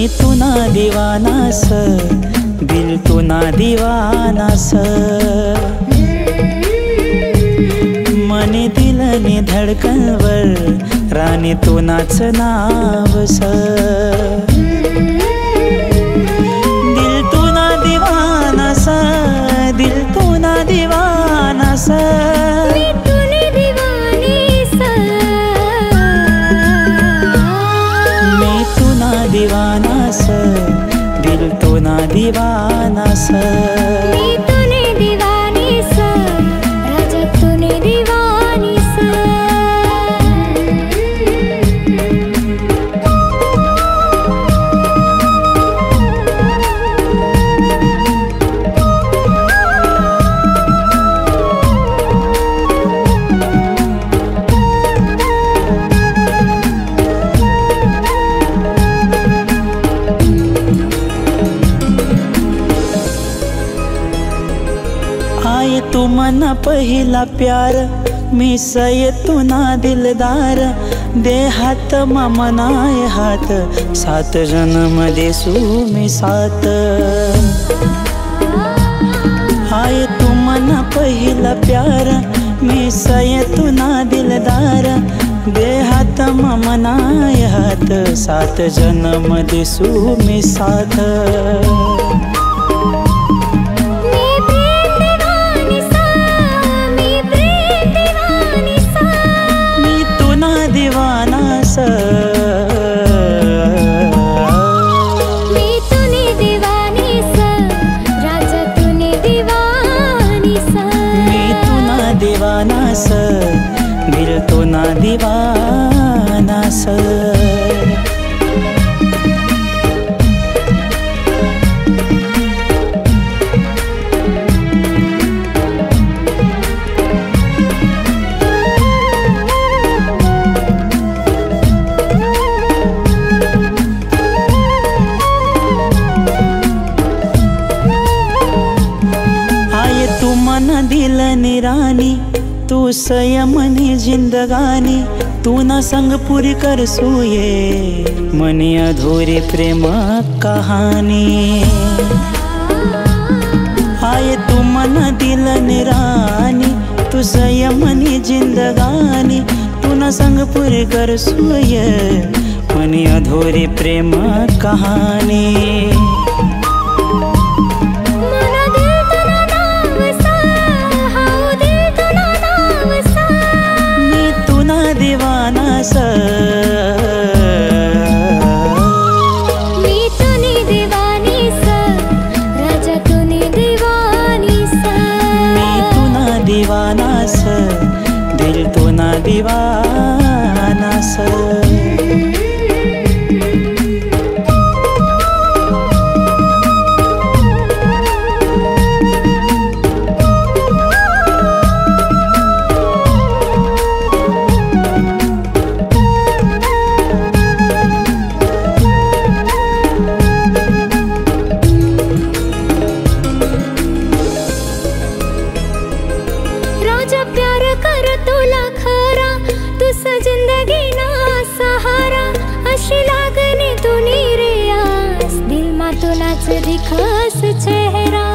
तू ना दीवानास, दिल तू ना दीवानास। मने दिलने धडकनवर राणी तू नाच नावस। दिल तू ना दीवानास, दिल तू ना दीवानास। दीवानास, दिल तो ना दीवानास। मी तूने दीवानीस, राजा तूने दीवानीस। आए तू मना पहिला प्यार, मी सये तू ना दिलदार। दे हात मनाय हात, सात जन्म देसू मी सात। आए तू मना पहिला प्यार, मी सये तू ना दिलदार। दे हात मनाय हात, सात जन्म देसू मी साथ। दीवानास, दिल तो ना दीवानास। आये तू मन दिल निरानी, तू संयमनी जिंदगानी। तू ना संग पूरी कर सूये, मनी अधूरी प्रेम कहानी। आये तू मन दिल निरानी, तू संयमनी जिंदगानी। तू ना संग पूरी कर सूये, मनी अधूरी प्रेम कहानी। दीवानास, मी तूने दीवानीस, राजा तूने दीवानीस। मी तू ना दीवानास, दिल तू ना दीवानास। राजा प्यार कर तुला खरा, तुझ जिंदगी ना सहारा। अशी लागणे तुनी रे आस, दिल मा तुलाच दिखास चेहरा।